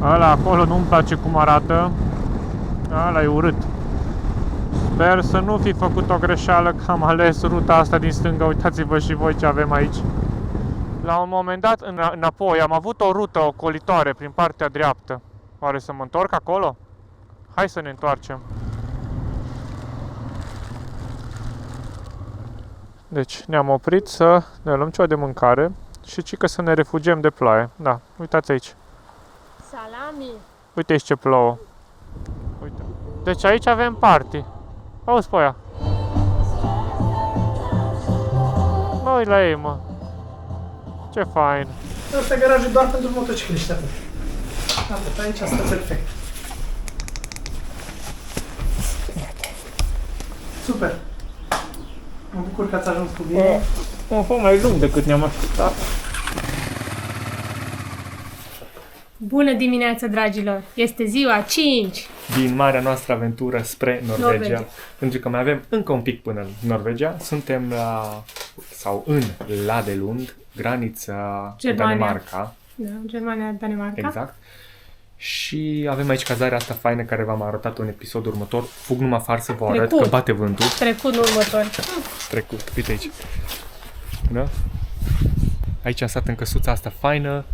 Ăla acolo nu-mi place cum arată. Ăla e urât. Sper să nu fi făcut o greșeală că am ales ruta asta din stânga. Uitați-vă și voi ce avem aici. La un moment dat, înapoi, am avut o rută ocolitoare prin partea dreaptă. Oare să mă întorc acolo? Hai să ne întoarcem. Deci ne-am oprit să ne luăm ceva de mâncare și cică să ne refugiem de ploaie. Da, uitați aici. Salami. Uite aici ce plouă. Uite. Deci aici avem party. Auzi pe aia. Mă uit la ei, mă. Ce fain. Asta e garajul doar pentru motocicliști, atât. Atât, aici asta perfect. Super. Mă bucur că ați ajuns cu bine. Un fost mai lung decât ne-am așteptat. Bună dimineața, dragilor! Este ziua 5! Din marea noastră aventură spre Norvegia. Norvegia. Pentru că mai avem încă un pic până în Norvegia. Suntem la, sau în Ladelund, granița cu Germania. Danemarca. Da, Germania, Danemarca. Exact. Și avem aici cazarea asta faină care v-am arătat în episodul următor. Fug numai far să vă arăt Trecut. că bate vântul. Trecut în următor. Trecut. Uite aici. Da? Aici am stat în căsuța asta faină,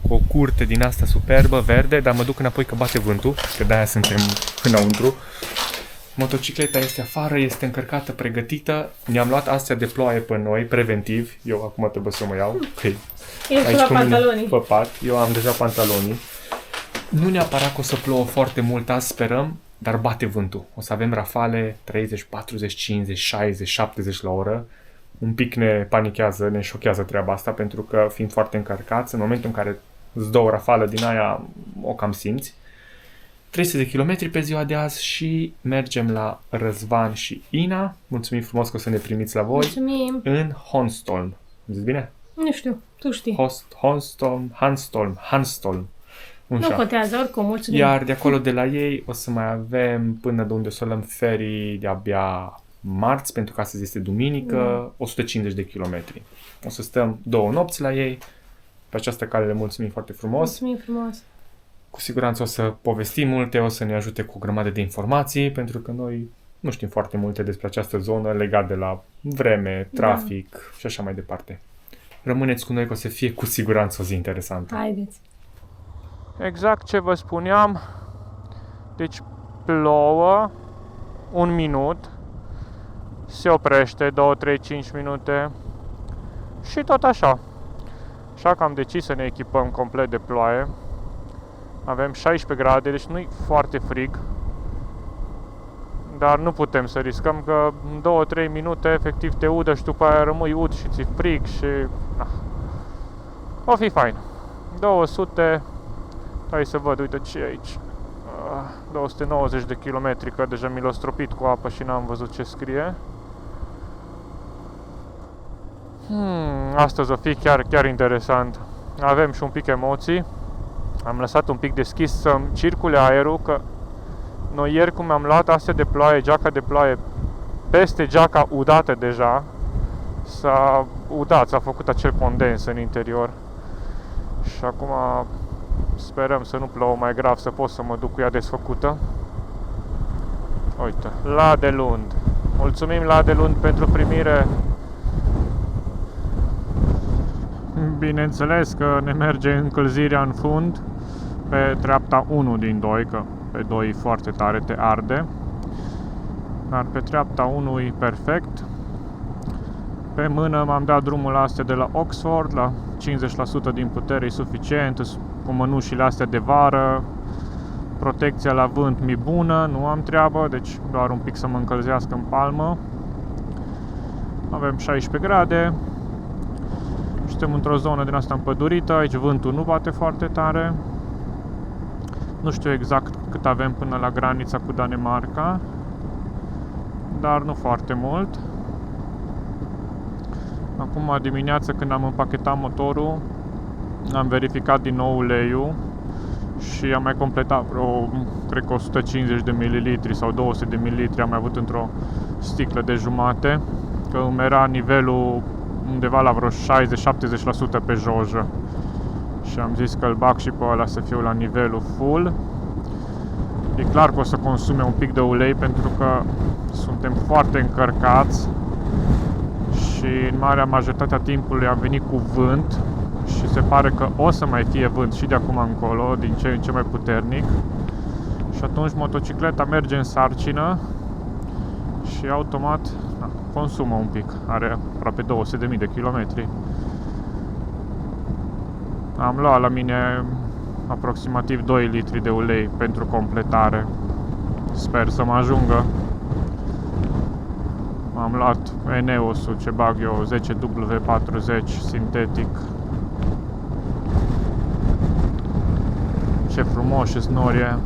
cu o curte din asta superbă, verde, dar mă duc înapoi că bate vântul, că de-aia suntem înăuntru. Motocicleta este afară, este încărcată, pregătită. Ne-am luat astea de ploaie pe noi, preventiv. Eu acum trebuie să mă iau. Okay. Ești la pantalonii. Pe pat. Eu am deja pantalonii. Nu neapărat că o să plouă foarte mult azi, sperăm, dar bate vântul. O să avem rafale 30, 40, 50, 60, 70 la oră. Un pic ne panichează, ne șochează treaba asta, pentru că fiind foarte încărcați, în momentul în care îți dă o rafală din aia, o cam simți. 300 de kilometri pe ziua de azi și mergem la Răzvan și Ina. Mulțumim frumos că o să ne primiți la voi. Mulțumim! În Honstolm. Zici bine? Nu știu, tu știi. Hanstholm. Nu contează, oricum, mulțumim. Iar de acolo de la ei o să mai avem până de unde o să luăm ferry de-abia marți, pentru că astăzi este duminică, 150 de kilometri. O să stăm 2 nopți la ei. Pe această cale le mulțumim foarte frumos. Mulțumim frumos. Cu siguranță o să povestim multe, o să ne ajute cu o grămadă de informații, pentru că noi nu știm foarte multe despre această zonă legat de la vreme, trafic și așa mai departe. Rămâneți cu noi că o să fie cu siguranță o zi interesantă. Haideți. Exact ce vă spuneam. Deci plouă 1 minut, se oprește 2, 3, 5 minute și tot așa. Așa că am decis să ne echipăm complet de ploaie. Avem 16 grade, deci nu-i foarte frig. Dar nu putem să riscăm că în 2-3 minute efectiv te udă și după aia rămâi ud și ți-e frig și... O fi fain. 200... Hai să văd, uite ce e aici. 290 de kilometri, că deja mi l-a stropit cu apă și n-am văzut ce scrie. Astăzi o fi chiar interesant. Avem și un pic emoții. Am lăsat un pic deschis să-mi circule aerul, că noi ieri cum am luat astea de ploaie, geaca de ploaie, peste geaca udată deja, s-a udat, s-a făcut acel condens în interior. Și acum sperăm să nu plouă mai grav, să pot să mă duc cu ea desfăcută. Uite, Ladelund. Mulțumim Ladelund pentru primire. Bineînțeles că ne merge încălzirea în fund pe treapta 1 din 2, că pe 2 foarte tare te arde. Dar pe treapta 1 e perfect. Pe mână m-am dat drumul la astea de la Oxford, la 50% din putere e suficient, cu mănușile astea de vară, protecția la vânt mi bună, nu am treabă, deci doar un pic să mă încălzească în palmă. Avem 16 grade. Suntem într-o zonă din asta împădurită, aici vântul nu bate foarte tare. Nu știu exact cât avem până la granița cu Danemarca, dar nu foarte mult. Acum dimineața când am împachetat motorul, am verificat din nou uleiul și am mai completat vreo, cred că 150 de mililitri sau 200 de mililitri am mai avut într-o sticlă de jumate, că îmi era nivelul undeva la vreo 60-70% pe jojă Și am zis că îl bag și pe ăla să fiu la nivelul full. E clar că o să consume un pic de ulei pentru că suntem foarte încărcați și în marea majoritate a timpului am venit cu vânt și se pare că o să mai fie vânt și de acum încolo, din ce în ce mai puternic. Și atunci motocicleta merge în sarcină și automat consumă un pic, are aproape 200.000 de kilometri. Am luat la mine aproximativ 2 litri de ulei pentru completare. Sper să mă ajungă. Am luat Eneos-ul ce bag eu, 10W40 sintetic. Ce frumos și snor e.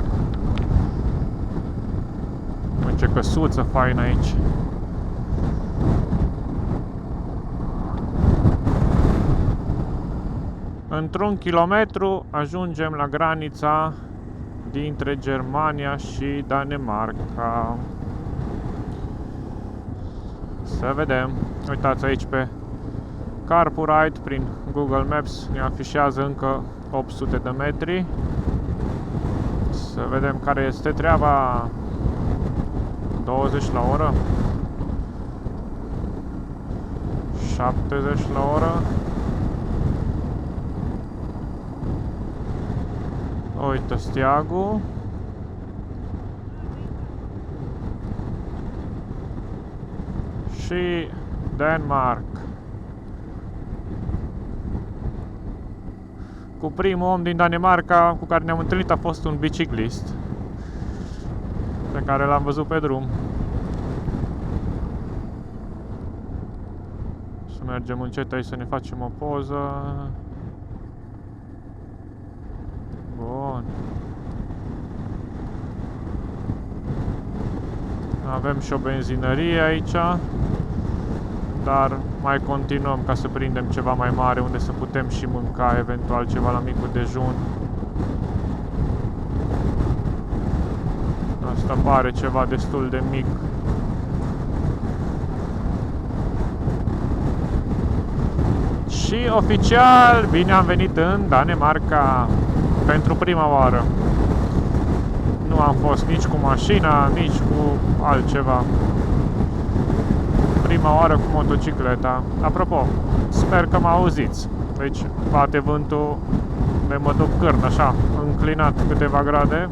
Ce căsuță faină aici. Într-un kilometru ajungem la granița dintre Germania și Danemarca. Să vedem. Uitați aici pe CarPuride prin Google Maps ne afișează încă 800 de metri. Să vedem care este treaba. 20 la oră. 70 la oră. Uite steagul. Și Denmark. Cu primul om din Danemarca cu care ne-am întâlnit a fost un biciclist pe care l-am văzut pe drum. Să mergem încet aici să ne facem o poză. Bun. Avem și o benzinărie aici, dar mai continuăm ca să prindem ceva mai mare unde să putem și mânca eventual ceva la micul dejun. Asta pare ceva destul de mic. Și oficial, bine am venit în Danemarca pentru prima oară. Nu am fost nici cu mașina, nici cu altceva. Prima oară cu motocicleta. Apropo, sper că mă auziți. Deci bate vântul de mă duc cârn, așa, înclinat câteva grade.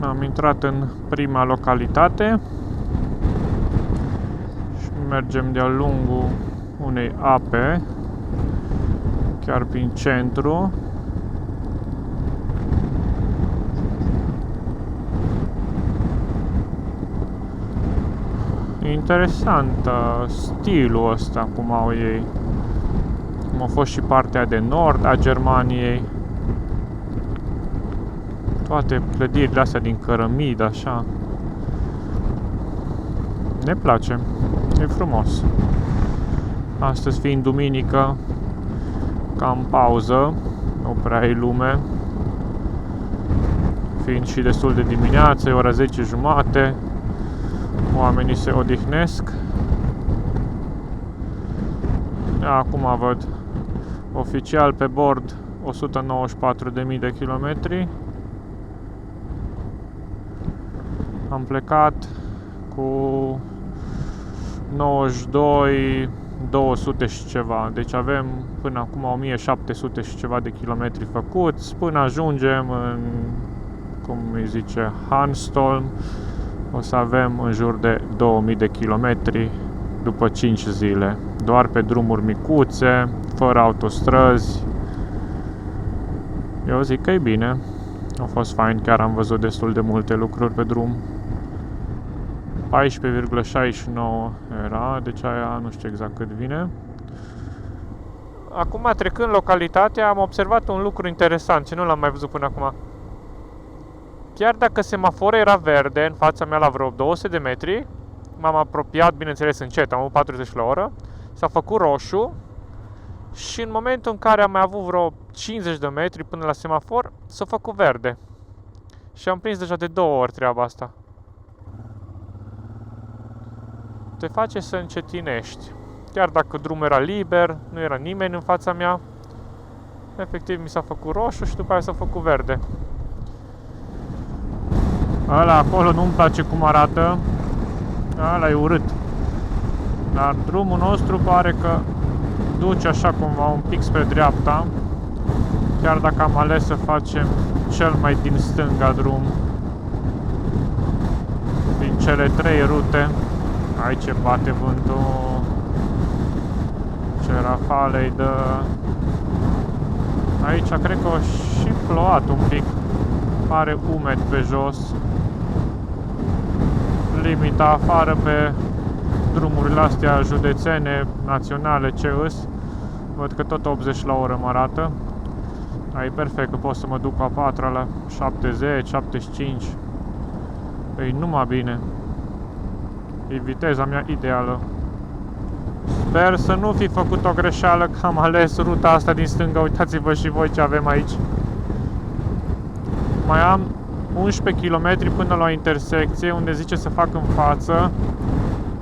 Am intrat în prima localitate și mergem de-a lungul unei ape, chiar prin centru. Interesant stilul ăsta cum au ei. Cum a fost și partea de nord a Germaniei. Toate clădirile astea din cărămidă, așa. Ne place. E frumos. Astăzi fiind duminică, cam pauză, nu prea ai lume. Fiind și destul de dimineață, e ora 10:30. Oamenii se odihnesc. Acum văd oficial pe bord 194.000 de kilometri. Am plecat cu 92.200 și ceva. Deci avem până acum 1700 și ceva de kilometri făcuți. Până ajungem în, cum îi zice, Hanstholm, o să avem în jur de 2000 de kilometri după 5 zile. Doar pe drumuri micuțe, fără autostrăzi. Eu zic că e bine. A fost fain, chiar am văzut destul de multe lucruri pe drum. 14,69 era, deci aia nu știu exact cât vine. Acum, trecând localitatea, am observat un lucru interesant, ce nu l-am mai văzut până acum. Chiar dacă semaforul era verde în fața mea la vreo 200 de metri, m-am apropiat, bineînțeles, încet, am avut 40 la oră, s-a făcut roșu și în momentul în care am mai avut vreo 50 de metri până la semafor, s-a făcut verde. Și am prins deja de 2 ori treaba asta. Te face să încetinești. Chiar dacă drumul era liber, nu era nimeni în fața mea, Efectiv mi s-a făcut roșu și după aia s-a făcut verde. Ăla acolo nu-mi place cum arată. Ăla e urât. Dar drumul nostru pare că duce așa cumva un pic spre dreapta. Chiar dacă am ales să facem cel mai din stânga drum din cele 3 rute. Aici ce bate vântul. Ce rafale îi dă. Aici cred că a și plouat un pic. Pare umed pe jos. Limita afară pe drumurile astea județene, naționale, ce îs. Văd că tot 80 la oră mă arată. Ai perfect că pot să mă duc a 4 la 70, 75. E numai bine. E viteza mea ideală. Sper să nu fi făcut o greșeală că am ales ruta asta din stânga. Uitați-vă și voi ce avem aici. Mai am 11 km până la o intersecție unde zice să fac în față.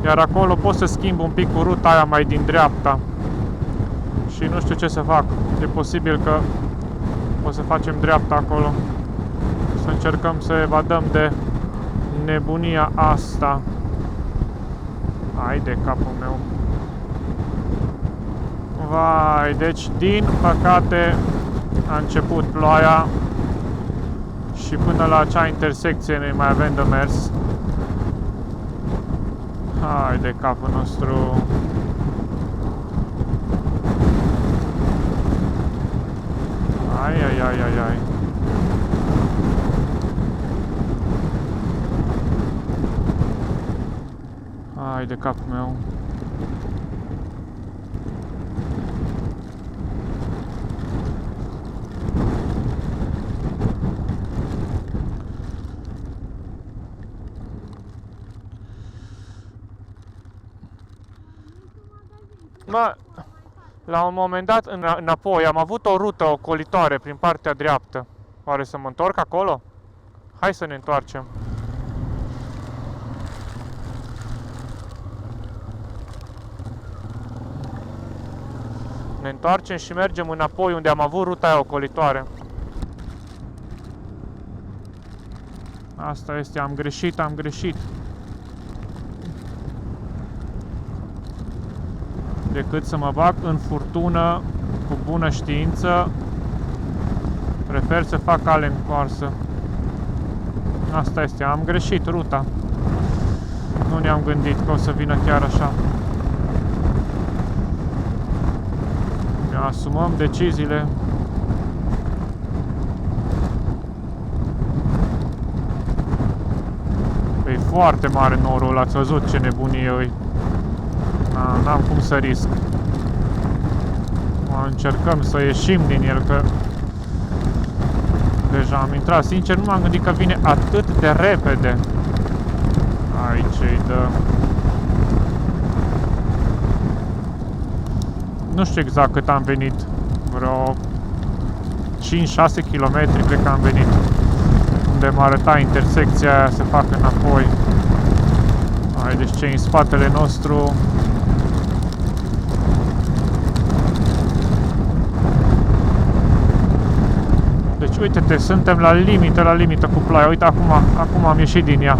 Iar acolo pot să schimb un pic cu ruta aia mai din dreapta. Și nu știu ce să fac. E posibil că o să facem dreapta acolo. Să încercăm să evadăm de nebunia asta. Hai de capul meu. Vai, deci din păcate a început ploaia și până la acea intersecție ne mai avem de mers. Hai de capul nostru. Ai, ai, ai, ai, ai. Hai de capul meu. Mă, la un moment dat înapoi am avut o rută ocolitoare prin partea dreaptă. Oare să mă întorc acolo? Hai să ne întoarcem. Ne întoarcem și mergem înapoi unde am avut ruta aia ocolitoare. Asta este, am greșit. Decât să mă bag în furtună cu bună știință, prefer să fac cale întoarsă. Asta este, am greșit ruta. Nu ne-am gândit că o să vină chiar așa. Ne asumăm deciziile. E foarte mare norul, ați văzut ce nebunie e. N-am cum să risc. Încercăm să ieșim din el, că deja am intrat. Sincer, nu m-am gândit că vine atât de repede. Aici îi dă. Nu știu exact cât am venit. Vreo 5-6 km cred că am venit. Unde mă arăta intersecția aia să fac înapoi. Hai, deci ce în spatele nostru. Deci uite-te, suntem la limită cu ploaia. Uite, acum am ieșit din ea.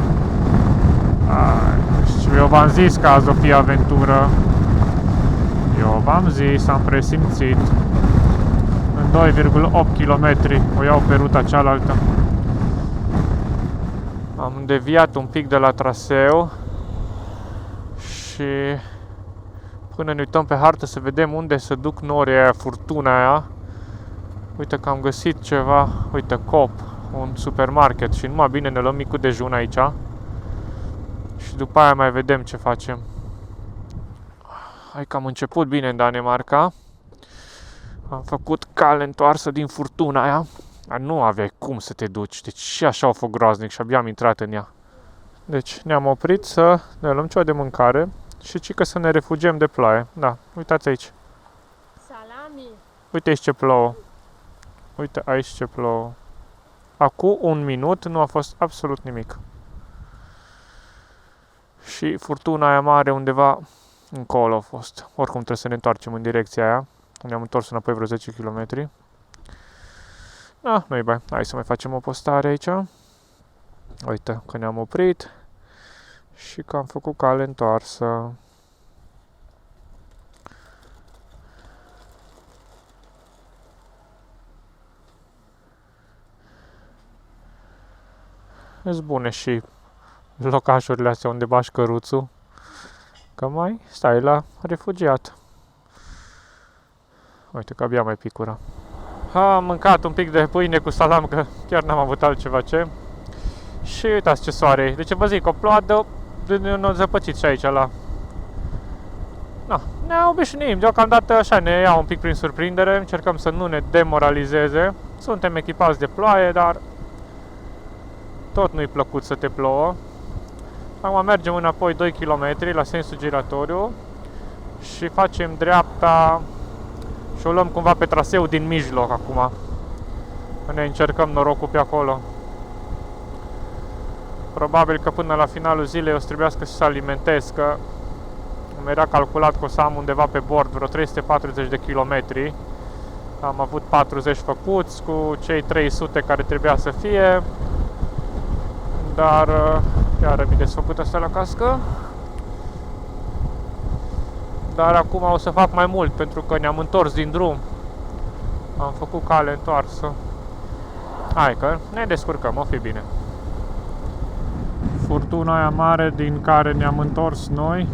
Deci eu v-am zis că azi o fi aventură. Eu v-am zis, am presimțit. În 2,8 km o iau pe ruta cealaltă. Am deviat un pic de la traseu și până ne uităm pe hartă să vedem unde se duc norii aia, furtuna aia. Uite că am găsit ceva, uite, Coop, un supermarket și numai bine ne luăm micul dejun aici și după aia mai vedem ce facem. Hai că am început bine în Danemarca. Am făcut cale întoarsă din furtuna aia. Dar nu aveai cum să te duci, deci și așa a fost groaznic și abia am intrat în ea. Deci ne-am oprit să ne luăm ceva de mâncare și cică să ne refugiem de ploaie. Da, uitați aici. Salami. Uite aici ce plouă. Uite aici ce plouă. Acum un minut nu a fost absolut nimic. Și furtuna aia mare undeva încolo a fost. Oricum trebuie să ne întoarcem în direcția aia. Ne-am întors înapoi vreo 10 km. Da, nu-i bai. Hai să mai facem o postare aici. Uite că ne-am oprit și că am făcut cale întoarsă. Sunt bune și locașurile astea unde bași căruțul, că mai stai la refugiat. Uite că abia mai picură. Am mâncat un pic de pâine cu salam, că chiar n-am avut altceva ce. Și uitați ce soare e. Deci vă zic, o ploadă, ne-a zăpăcit și aici la... Na, ne obișnuim, deocamdată așa ne ia un pic prin surprindere, încercăm să nu ne demoralizeze. Suntem echipați de ploaie, dar tot nu-i plăcut să te plouă. Acum mergem înapoi 2 km la sensul giratoriu și facem dreapta și o luăm cumva pe traseu din mijloc acum. Ne încercăm norocul pe acolo. Probabil că până la finalul zilei o să trebuiască să alimentez, că mi era calculat că o să am undeva pe bord vreo 340 de kilometri. Am avut 40 făcuți cu cei 300 care trebuia să fie. Dar iară mi-e desfăcut asta la cască. Dar acum o să fac mai mult, pentru că ne-am întors din drum. Am făcut cale întoarsă. Hai că ne descurcăm, o fi bine. Furtuna aia mare din care ne-am întors noi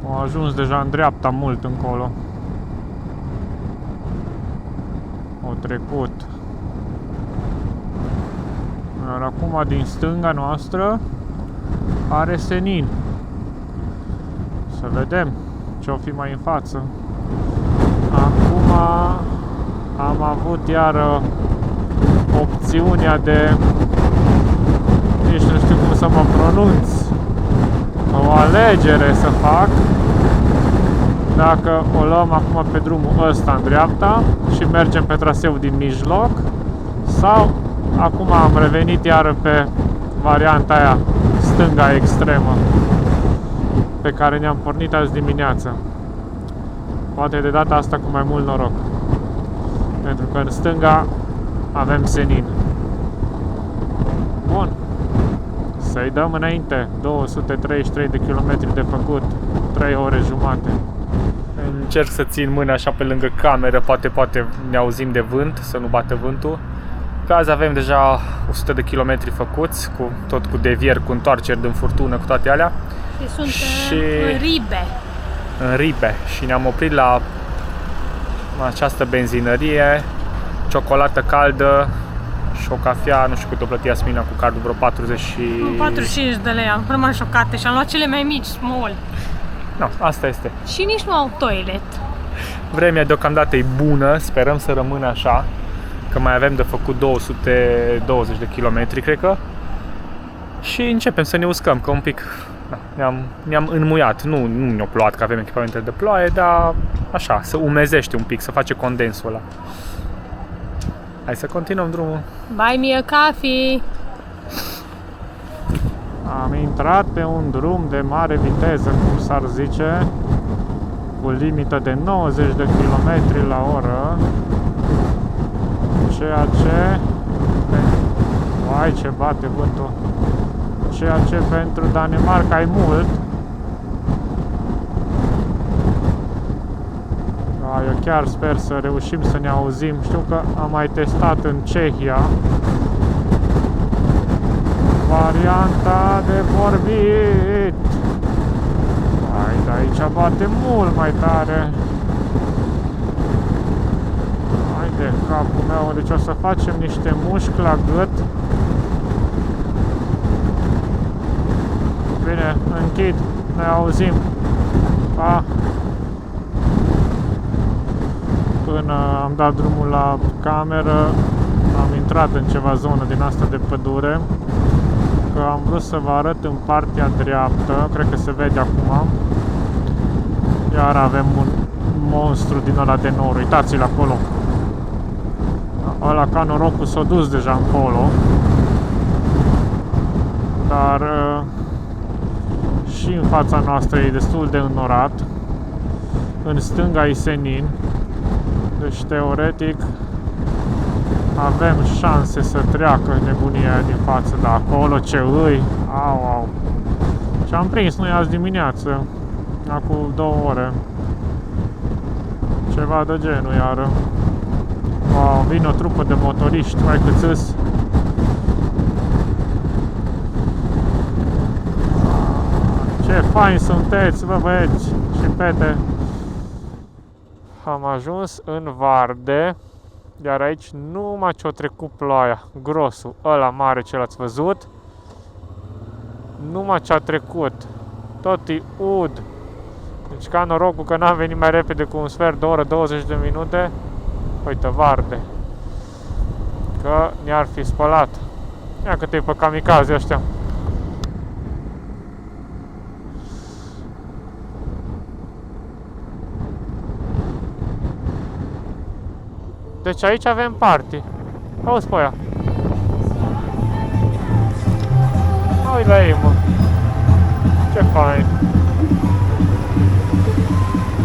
a ajuns deja în dreapta mult încolo. O trecut. Iar acum din stânga noastră are senin. Să vedem ce o fi mai în față. Acum am avut iar opțiunea de, nici nu știu cum să mă pronunț, o alegere să fac dacă o luăm acum pe drumul ăsta în dreapta și mergem pe traseul din mijloc, sau acum am revenit iar pe varianta aia stânga extremă pe care ne-am pornit azi dimineață. Poate de data asta cu mai mult noroc, pentru că în stânga avem senin. Bun, să-i dăm înainte. 233 de kilometri de făcut, 3 ore jumate. Încerc să țin mâna așa pe lângă cameră, poate ne auzim de vânt, să nu bată vântul. Pe azi avem deja 100 de kilometri făcuți, tot cu devieri, cu întoarceri din furtună, cu toate alea. Și suntem în Ribe. În Ribe. Și ne-am oprit la această benzinărie, ciocolată caldă și o cafea, nu știu cât o plăti Asmina cu cardul, vreo 45 de lei, am rămas șocate și am luat cele mai mici, small. No, asta este. Și nici nu au toilet. Vremea deocamdată e bună, sperăm să rămână așa, că mai avem de făcut 220 de kilometri, cred că. Și începem să ne uscăm, că un pic ne-am înmuiat. Nu ne-a plouat, că avem echipamente de ploaie, dar așa, să umezește un pic, să face condensul ăla. Hai să continuăm drumul. Buy me a coffee! Am intrat pe un drum de mare viteză, cum s-ar zice, cu limită de 90 de km la oră, ceea ce... Uai, ce bate vântul! Ceea ce pentru Danemarca e mult. Eu chiar sper să reușim să ne auzim. Știu că am mai testat în Cehia varianta de vorbit. Hai, de aici bate mult mai tare. Hai de capul meu. Deci o să facem niște mușchi la gât. Bine, închid, ne auzim. Pa! Până am dat drumul la cameră, am intrat în ceva zonă din asta de pădure, că am vrut să vă arăt în partea dreaptă, cred că se vede acum. Iar avem un monstru din ăla de nor, uitați-l acolo. Ăla ca norocul s-a dus deja încolo. Dar și în fața noastră e destul de înnorat. În stânga e senin. Deci teoretic avem șanse să treacă nebunia din față, dar acolo ce îi, au. Și am prins noi azi dimineață, acum 2 ore. Ceva de genul iară. Wow, vine o trupă de motoriști, mai câțâs. Ce fain sunteți, bă băieți și fete. Am ajuns în Varde, iar aici numai ce-o trecut ploaia, grosul, ăla mare ce l-ați văzut, numai ce-a trecut, tot e ud. Deci ca norocul că n-am venit mai repede cu un sfert de oră, 20 de minute, uite, Varde, că ne-ar fi spălat. Ia cât e pe kamikaze ăștia. Deci aici avem party. Auzi pe aia. Uite la ei, mă. Ce fain.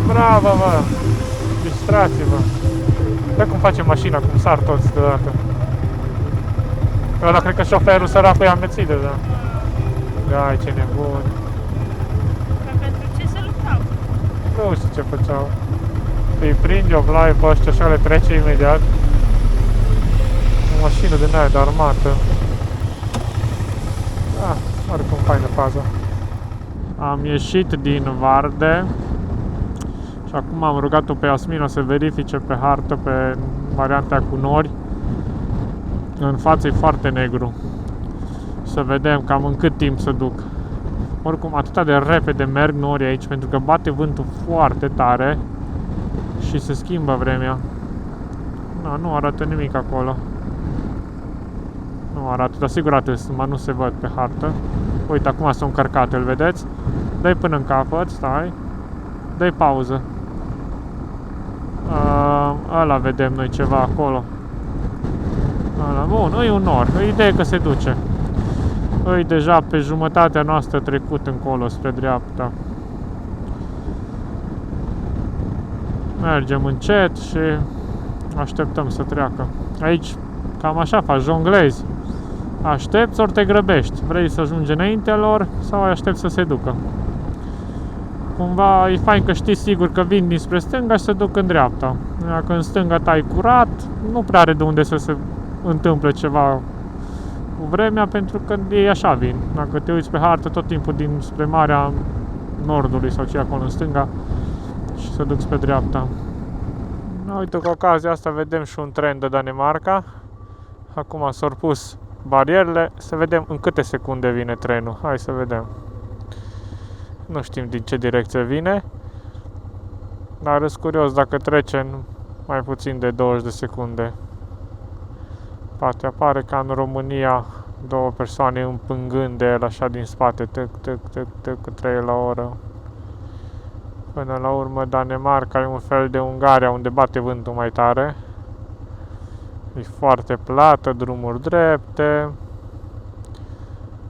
Bravo, bă. Distrați-vă. Uite cum face mașina, cum sar toți deodată. Ăla cred că șoferul săracul i-a amețit deja. Ai, ce nebun. Dar pentru ce se luptau? Nu știu ce făceau. Îi prinde o blaie pe ăștia și le trece imediat. O mașină din aia de armată. Da, oricum faină faza. Am ieșit din Varde și acum am rugat-o pe Iasmina să verifice pe hartă, pe varianta cu nori. În față e foarte negru. Să vedem cam în cât timp se duc. Oricum, atât de repede merg norii aici, pentru că bate vântul foarte tare și se schimbă vremea. No, nu arată nimic acolo. Nu arată, dar sigur atât, nu se văd pe hartă. Uite, acum sunt încărcate, îl vedeți? Dă-i până în capăt, stai. Dă-i pauză. Ăla vedem noi ceva acolo. Ăla, bun, e un nor, ideea e că se duce. E deja pe jumătatea noastră trecut încolo, spre dreapta. Mergem încet și așteptăm să treacă. Aici cam așa faci, jonglezi. Aștepți ori te grăbești. Vrei să ajungi înaintea lor sau aștepți să se ducă. Cumva e fain că știi sigur că vin dinspre stânga și se duc în dreapta. Dacă în stânga ta e curat, nu prea are de unde să se întâmple ceva cu vremea, pentru că ei așa vin. Dacă te uiți pe hartă tot timpul dinspre Marea Nordului sau ce acolo în stânga și se duc spre dreapta. Uite, cu ocazia asta vedem și un tren de Danemarca. Acum s-au pus barierele, să vedem în câte secunde vine trenul. Hai să vedem. Nu știm din ce direcție vine, dar sunt curios dacă trece în mai puțin de 20 de secunde. Poate apare ca în România 2 persoane împângând de el așa din spate, cu 3 la oră. Până la urmă Danemarca e un fel de Ungaria unde bate vântul mai tare. E foarte plată, drumuri drepte.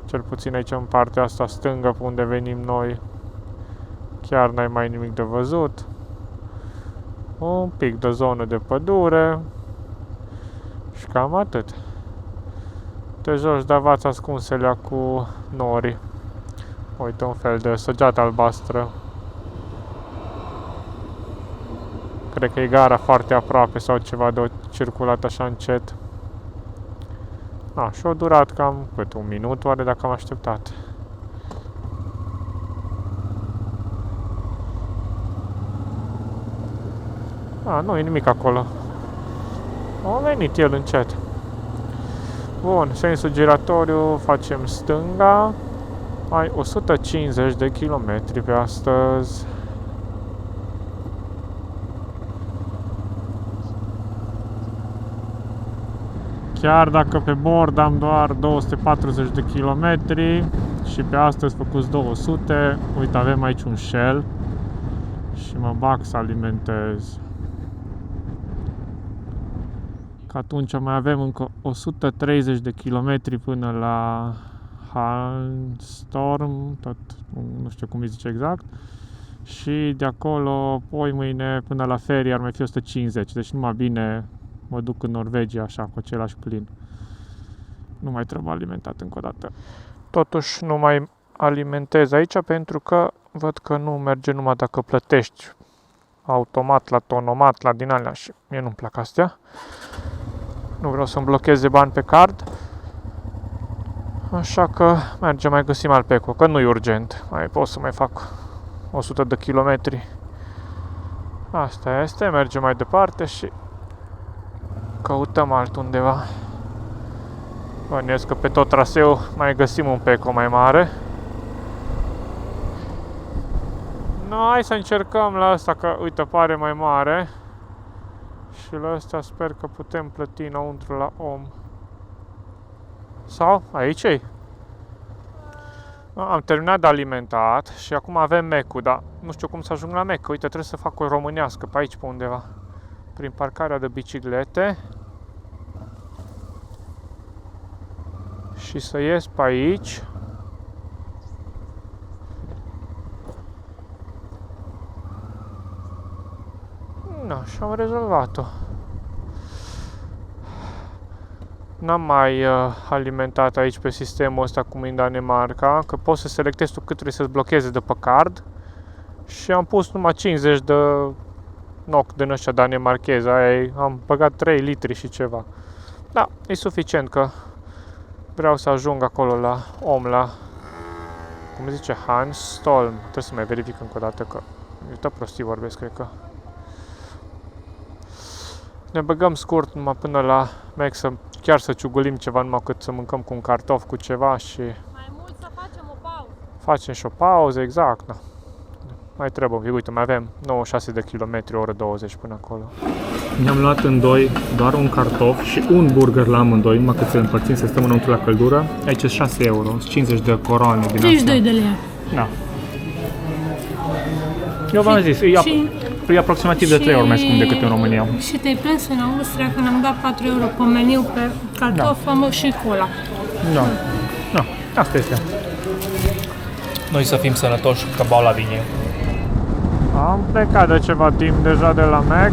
Cel puțin aici în partea asta stângă, pe unde venim noi, chiar n-ai mai nimic de văzut. Un pic de zonă de pădure. Și cam atât. Te joci de avați ascunselea cu norii. Uite, un fel de săgeată albastră. Cred că e gara foarte aproape sau ceva de circulat așa încet. Și-a durat cam, cât, 1 minut oare dacă am așteptat. Nu e nimic acolo. A venit el încet. Bun, sensul giratoriu, facem stânga. Ai 150 de kilometri pe astăzi. Chiar dacă pe bord am doar 240 de kilometri și pe astăzi făcuți 200, uite, avem aici un Shell și mă bag să alimentez. Că atunci mai avem încă 130 de kilometri până la Halmstad, tot nu știu cum îi zice exact. Și de acolo, poi mâine, până la ferie ar mai fi 150, deci numai bine mă duc în Norvegia așa cu același plin. Nu mai trebuie alimentat încă o dată. Totuși nu mai alimentez aici pentru că văd că nu merge numai dacă plătești automat, la tonomat, la din alea și mie nu-mi plac astea. Nu vreau să-mi blocheze bani pe card. Așa că mergem, mai găsim Alpeco, că nu e urgent. Mai pot să mai fac 100 de kilometri. Asta este, mergem mai departe și căutăm altundeva. Bănuiesc că pe tot traseul mai găsim un Peco mai mare. No, hai să încercăm la asta, că uite, pare mai mare. Și la asta sper că putem plăti înăuntru la om. Sau? Aici e. Am terminat de alimentat și acum avem Mac-ul, dar nu știu cum să ajung la Mac. Uite, trebuie să fac o românească pe aici, pe undeva. Prin parcarea de biciclete. Și să ies pe aici. Na, și am rezolvat-o. N-am mai alimentat aici pe sistemul ăsta cum e în Danemarca, că poți să selectezi tu cât trebuie să-ți blocheze de pe card. Și am pus numai 50 de NOK din ăștia danemarchezi, am băgat 3 litri și ceva. Da, e suficient, că vreau să ajung acolo la om, la, cum zice, Hanstholm. Trebuie să mai verific încă o dată, că uite, prostii vorbesc, cred că. Ne băgăm scurt numai până la Mac, chiar să ciugulim ceva, numai cât să mâncăm cu un cartof, cu ceva și... Mai mult să facem o pauză. Facem și o pauză, exact, da. Mai trebuie, uite, mai avem 96 de kilometri, oră 20 până acolo. Ne-am luat în doi doar un cartof și un burger la amândoi, numai cât să le împărțim, să stăm înăuntru la căldură. Aici 6 euro, 50 de coroane din 32 de lei. Da. Eu v-am zis, e aproximativ de 3 ori mai scump decât în România. Și te-ai plâns în Austria când am dat 4 euro pe meniu pe cartof, da. Și cola. Da. Da, asta este. Noi să fim sănătoși, că bau la vine. Am plecat de ceva timp deja de la Mac.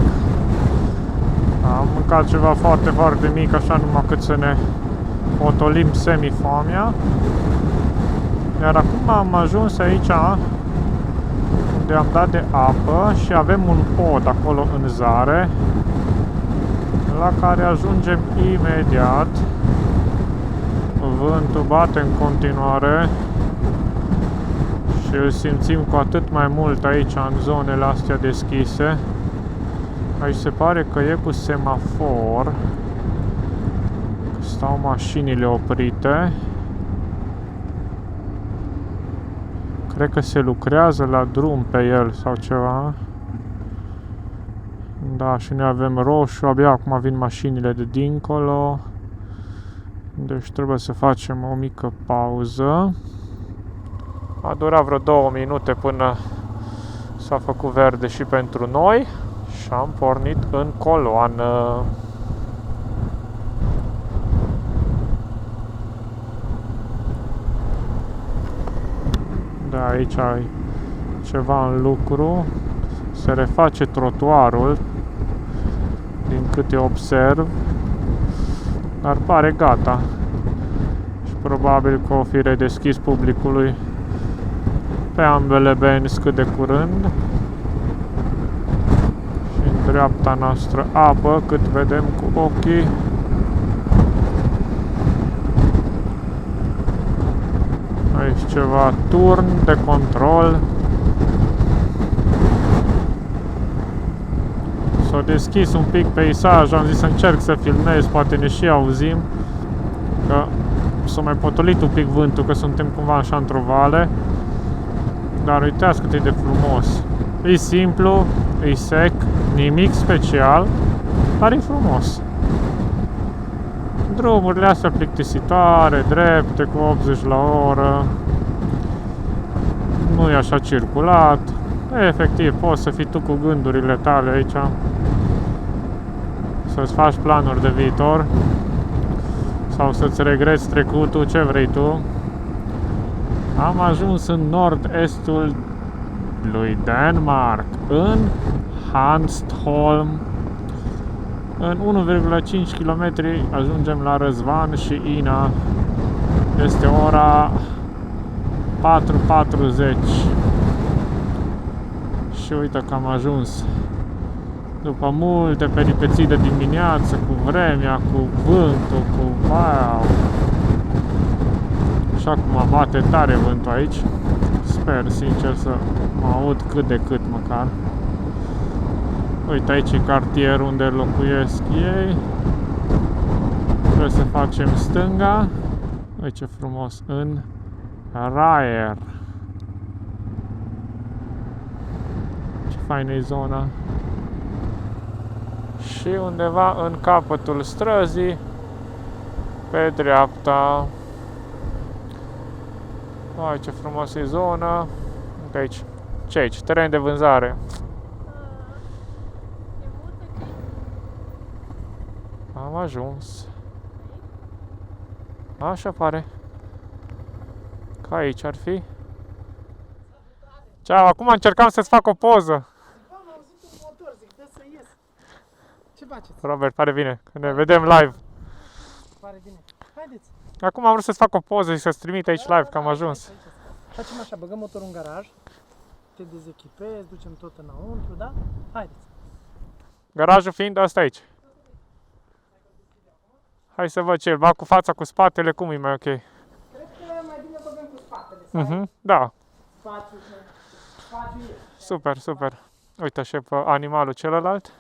Am mâncat ceva foarte, foarte mic, așa numai cât să ne otolim semi-foamea. Iar acum am ajuns aici unde am dat de apă și avem un pod acolo în zare la care ajungem imediat. Vântul bate în continuare și îl simțim cu atât mai mult aici în zonele astea deschise. Aici se pare că e cu semafor, stau mașinile oprite. Cred că se lucrează la drum pe el sau ceva. Da, și noi avem roșu, abia acum vin mașinile de dincolo. Deci trebuie să facem o mică pauză. A durat vreo 2 minute până s-a făcut verde și pentru noi și am pornit în coloană. Da, aici ai ceva în lucru. Se reface trotuarul, din câte observ, dar pare gata. Și probabil că o fi redeschis publicului pe ambele benzi cât de curând. Și în dreapta noastră apă, cât vedem cu ochii. Aici ceva turn de control. S-a deschis un pic peisaj, am zis să încerc să filmez, poate ne și auzim, că s-a mai potolit un pic vântul, că suntem cumva așa într-o vale. Dar uitați cât e de frumos. E simplu, e sec, nimic special, dar e frumos. Drumurile astea plictisitoare, drepte, cu 80 la oră. Nu e așa circulat. Efectiv, poți să fii tu cu gândurile tale aici. Să-ți faci planuri de viitor. Sau să-ți regreți trecutul, ce vrei tu. Am ajuns în nord-estul lui Denmark, în Hanstholm. În 1,5 km ajungem la Răzvan și Ina. Este ora 4:40. Și uite că am ajuns. După multe peripeții de dimineață, cu vremea, cu vântul, cu... Wow! Și acum bate tare vântul aici. Sper, sincer, să mă aud cât de cât măcar. Uite, aici e cartierul unde locuiesc ei. Trebuie să facem stânga. Uite ce frumos, în Raier. Ce faină e zona. Și undeva în capătul străzii, pe dreapta. Ai, ce frumos e zona. Uite aici. Ce aici? Teren de vânzare. Am ajuns. Așa pare. Ca aici ar fi. Ceau, acum încercam să-ți fac o poză. Am auzit un motor, zic, dă să ies. Ce faceți? Robert, pare bine, că ne vedem live. Pare bine. Haideți. Acum am vrut să-ți fac o poză și să-ți trimit aici live, că am ajuns. Facem așa, băgăm motorul în garaj, te dezechipezi, ducem tot înăuntru, da? Haideți. Garajul fiind asta aici. Hai să văd ce el, ba cu fața, cu spatele, cum e mai ok? Cred că mai bine băgăm cu spatele, Da, spațiu e. super, super. Uite și pe animalul celălalt.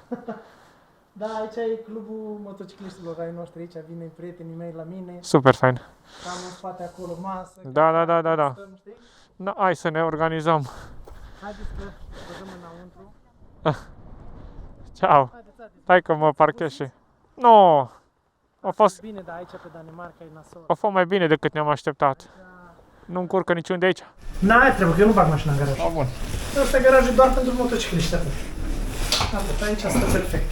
Da, aici e clubul motocicliștilor ai noștri, aici vin prietenii mei la mine, Super fain. am în spate acolo masă. Da. Stăm, știi? Da, hai să ne organizăm. Haideți că băgăm înăuntru. Ciao. Haideți. Hai că mă parchez și... Nu! A fost Bine, dar aici pe Danemarca e nasol. a fost mai bine decât ne-am așteptat. Nu încurcă niciun de aici. N-ai treabă, că eu nu bag mașina în garaj. Bun. Ăsta e garajul doar pentru motocicliști, atât. Atât, aici stă perfect.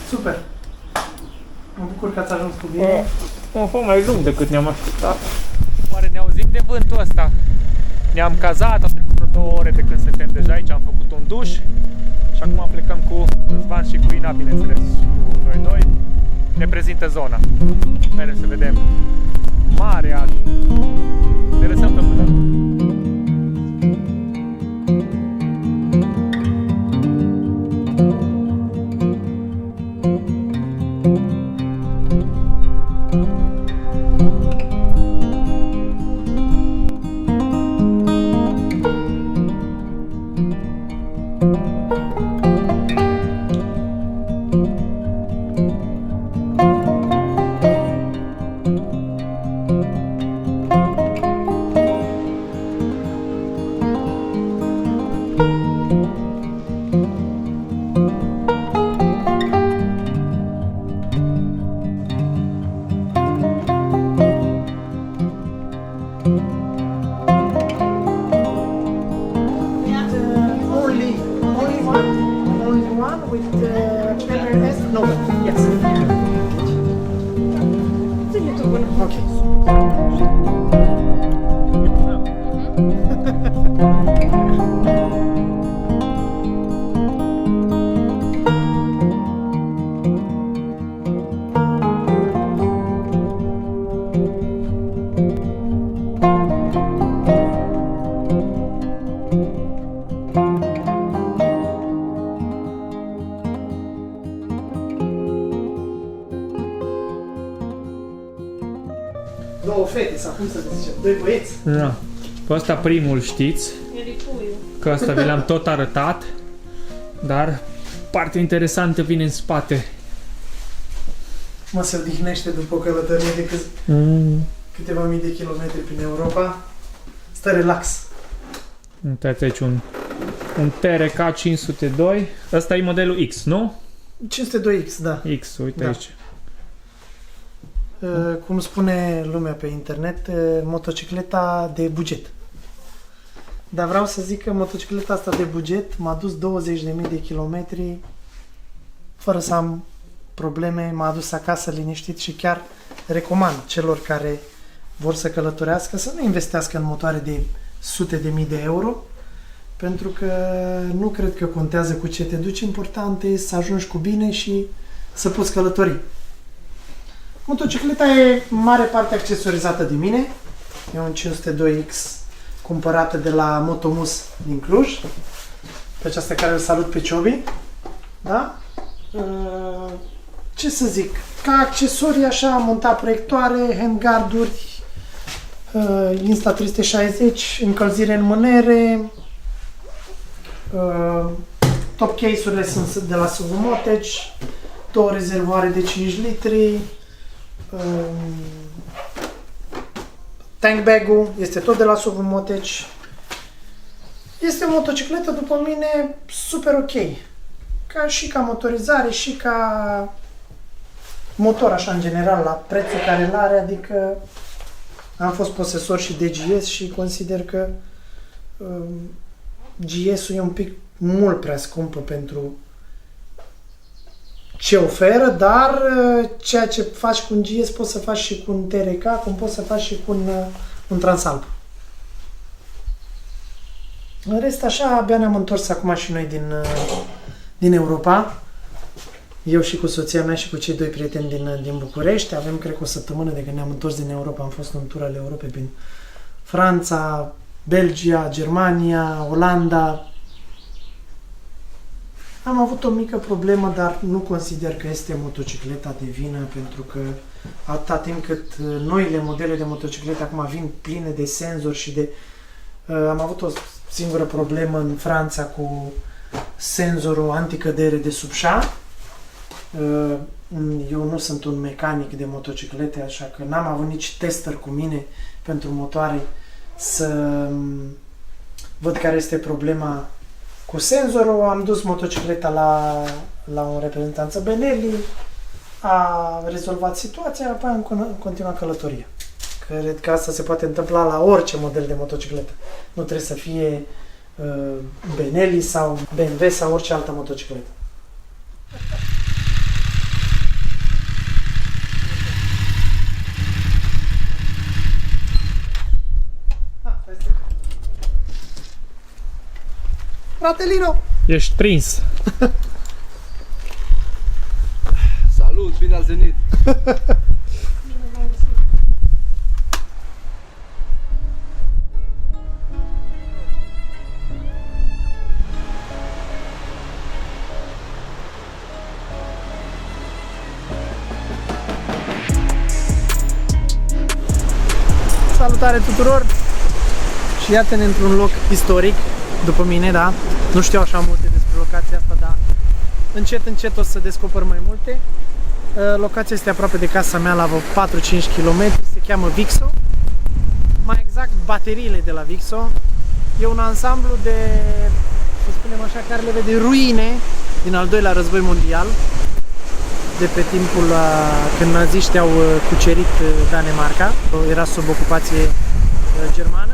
Super. Mă bucur că ați ajuns cu bine. A fost mai lung decât ne-am așteptat. Oare ne auzim de vântul ăsta? Ne-am cazat, au trecut vreo 2 ore de când suntem deja aici, am făcut un duș. Și acum plecăm cu Răzvan și cu Ina, bineînțeles, cu noi doi. Ne prezintă zona. Mergem să vedem marea. Ne lăsăm pe mână. Only one with pepper S? No, yes. Okay. Două fete, sau cum să zicem, doi băieți. Da. Pe ăsta primul știți, că ăsta vi l-am tot arătat, dar partea interesantă vine în spate. Mă, se odihnește după o călătorie de câteva mii de kilometri prin Europa. Stă relax. Uitați aici un TRK 502. Ăsta e modelul X, nu? 502X, da. X, uite Da. aici. Cum spune lumea pe internet, motocicleta de buget. Dar vreau să zic că motocicleta asta de buget m-a dus 20.000 de kilometri fără să am probleme, m-a adus acasă liniștit și chiar recomand celor care vor să călătorească să nu investească în motoare de sute de mii de euro, pentru că nu cred că contează cu ce te duci, important e să ajungi cu bine și să poți călători. Motocicleta e în mare parte accesorizată de mine. E un 502X cumpărată de la Motomus din Cluj. Pe aceasta care îl salut pe Ciobi. Da? Ce să zic? Ca accesorii așa am montat proiectoare, handguard-uri, Insta360, încălzire în mânere, top case-urile sunt de la Suvumotec, 2 rezervoare de 5 litri, tank bag-ul este tot de la Suvumotec. Este o motocicletă, după mine, super ok. Ca motorizare și ca motor, așa, în general, la prețul care îl are, adică am fost posesor și de GS și consider că GS-ul e un pic mult prea scumpă pentru ce oferă, dar ceea ce faci cu un GS poți să faci și cu un TRK, cum poți să faci și cu un Transalp. În rest, așa, abia ne-am întors acum și noi din Europa. Eu și cu soția mea și cu cei 2 prieteni din București. Avem, cred că, o săptămână de când ne-am întors din Europa. Am fost în tur al Europei prin Franța, Belgia, Germania, Olanda. Am avut o mică problemă, dar nu consider că este motocicleta de vină, pentru că atâta timp cât noile modele de motociclete acum vin pline de senzori și de... Am avut o singură problemă în Franța cu senzorul anticădere de sub șa. Eu nu sunt un mecanic de motociclete, așa că n-am avut nici tester cu mine pentru motoare să văd care este problema cu senzorul. Am dus motocicleta la un reprezentanță Benelli, a rezolvat situația, apoi am continuat călătoria. Cred că asta se poate întâmpla la orice model de motocicletă. Nu trebuie să fie Benelli sau BMW sau orice altă motocicletă. Fratelino! Ești prins. Salut, bine ați venit! Salutare tuturor! Și iată-ne într-un loc istoric, după mine, da? Nu știu așa multe despre locația asta, dar încet o să descoper mai multe. Locația este aproape de casa mea, la vreo 4-5 km, se cheamă Vixo. Mai exact, bateriile de la Vixo. E un ansamblu de, să spunem așa, carele de ruine din al doilea război mondial, de pe timpul când naziștii au cucerit Danemarca, era sub ocupație germană.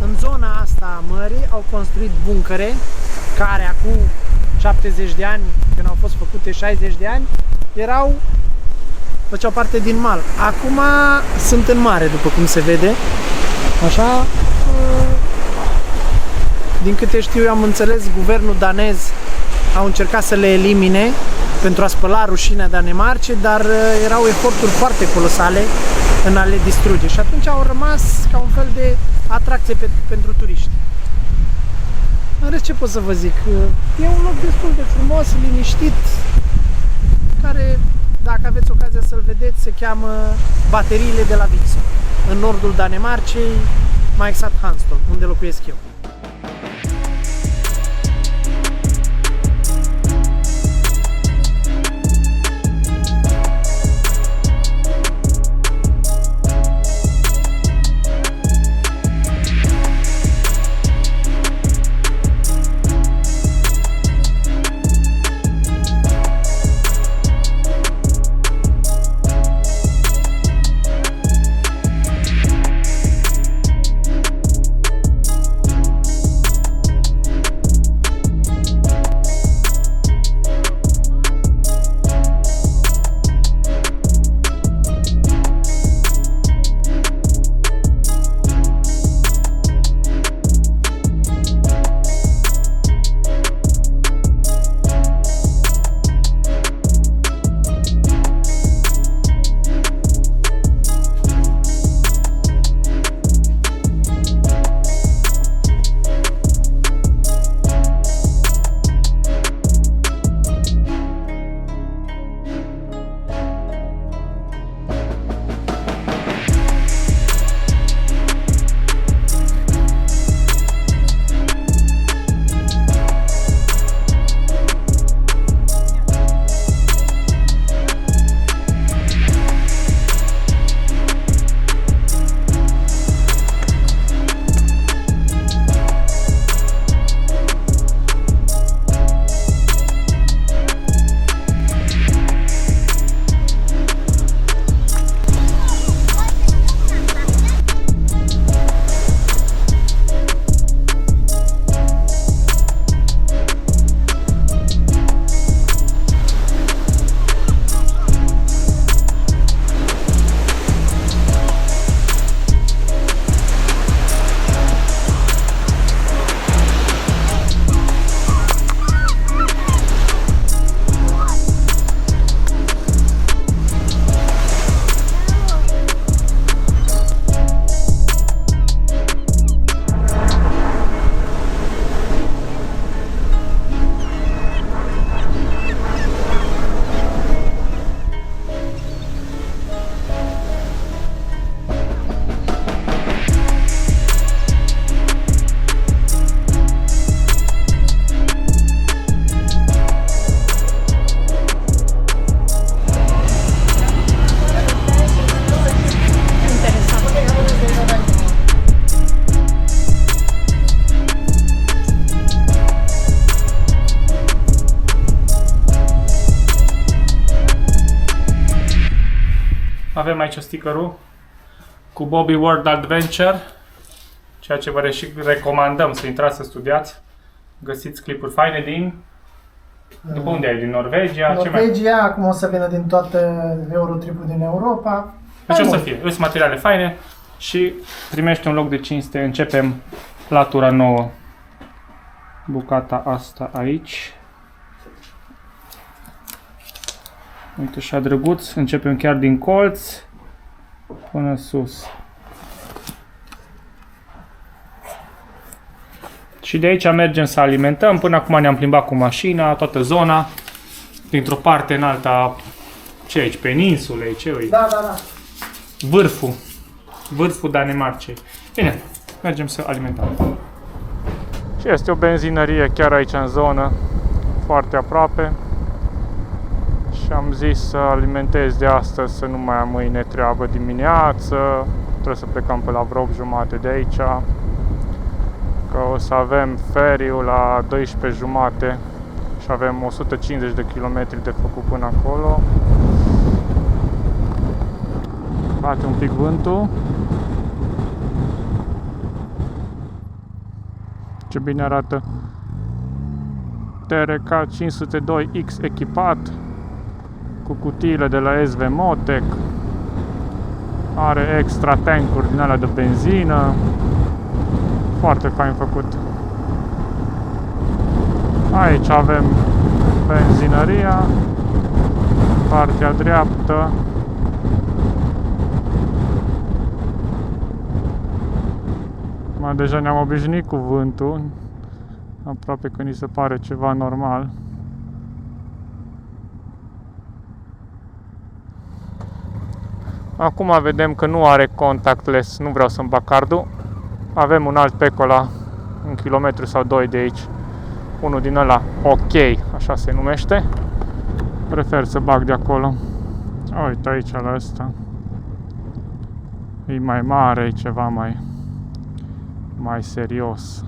În zona asta a mării au construit buncăre care acum 70 de ani, când au fost făcute 60 de ani, făceau parte din mal. Acum sunt în mare, după cum se vede. Așa, din câte știu eu, am înțeles, guvernul danez au încercat să le elimine pentru a spăla rușinea Danemarcei, dar erau eforturi foarte colosale în a le distruge și atunci au rămas ca un fel de atracție pentru turiști. În rest, ce pot să vă zic? E un loc destul de frumos, liniștit, care, dacă aveți ocazia să-l vedeți, se cheamă Bateriile de la Vixo, în nordul Danemarcei, mai exact Hanstholm, unde locuiesc eu. avem aici stickerul cu Bobby World Adventure, ceea ce vă și recomandăm să intrați să studiați. Găsiți clipuri faine din... După unde ai? Din Norvegia? Norvegia, acum o să vină din toată Eurotripul din Europa. Deci o să fie. Sunt materiale faine și primește un loc de cinste. Începem latura nouă. Bucata asta aici. Uite, așa drăguț. Începem chiar din colț până sus. Și de aici mergem să alimentăm. Până acum ne-am plimbat cu mașina, toată zona. Dintr-o parte în alta. Ce aici? Peninsulei? Ce e? Da, da, da. Vârful Danemarcei. Bine, mergem să alimentăm. Și este o benzinărie chiar aici în zonă, foarte aproape. Și am zis să alimentez de astăzi, să nu mai am mâine treabă dimineață. Trebuie să plecăm pe la vreo 8:30 de aici. Că o să avem feriul la 12:30 și avem 150 de kilometri de făcut până acolo. Bate un pic vântul. Ce bine arată TRK 502X echipat cu cutiile de la SV Motec. Are extra tankuri din alea de benzină. Foarte fain făcut. Aici avem benzinăria. Partea dreaptă. Deja ne-am obișnuit cu vântul. Aproape că ni se pare ceva normal. Acum vedem că nu are contactless, nu vreau să-mi bag cardul. Avem un alt Peco la 1 kilometru sau 2 de aici. Unul din ăla OK, așa se numește. Prefer să bag de acolo. Uite aici la ăsta. E mai mare, e ceva mai serios.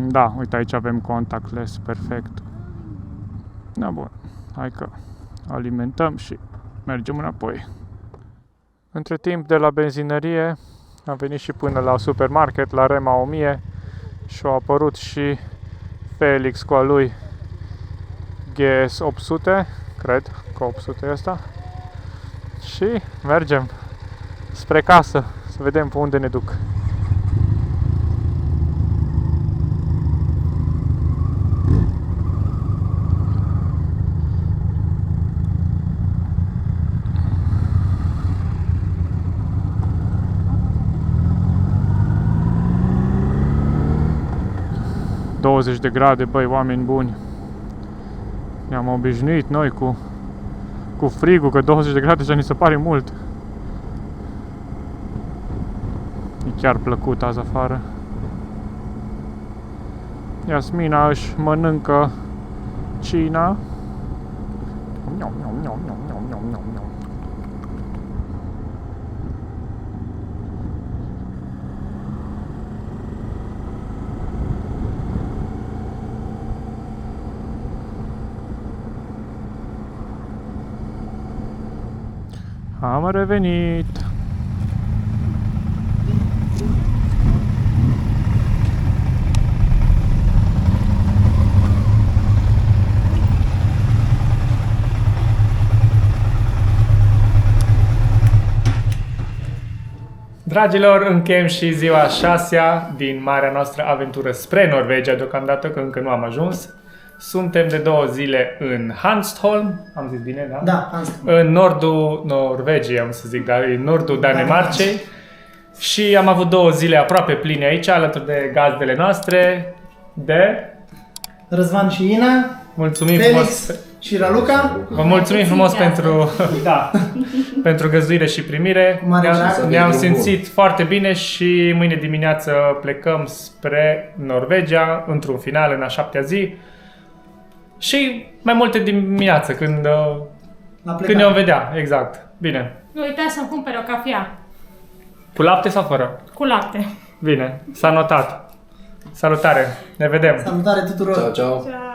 Da, uite aici avem contactless, perfect. Da, bun. Hai că alimentăm și mergem înapoi. Între timp, de la benzinărie am venit și până la supermarket, la Rema 1000 și a apărut și Felix cu a lui GS 800, cred că 800 e ăsta. Și mergem spre casă, să vedem pe unde ne duc. ...20 de grade, băi, oameni buni. Ne-am obișnuit noi cu frigul, că 20 de grade deja ni se pare mult. E chiar plăcut azi afară. Iasmina își mănâncă cina. Am revenit. Dragilor, încheiem și ziua 6-a din marea noastră aventură spre Norvegia, deocamdată că încă nu am ajuns. Suntem de 2 zile în Hanstholm, am zis bine, da? Da, Hanstholm. În nordul Norvegiei, am să zic, dar în nordul Danemarcei. Și am avut 2 zile aproape pline aici, alături de gazdele noastre, de... Răzvan și Ina, Mulțumim Felix frumos. și Raluca. Vă mulțumim frumos pentru găzduire și primire. Ne-am simțit foarte bine și mâine dimineață plecăm spre Norvegia, într-un final, în a 7-a zi. Și mai multe dimineață, când ne vom vedea, exact. Bine. Nu uitați să-mi cumpere o cafea. Cu lapte sau fără? Cu lapte. Bine, s-a notat. Salutare, ne vedem. Salutare tuturor. Ciao, ciao. Ciao.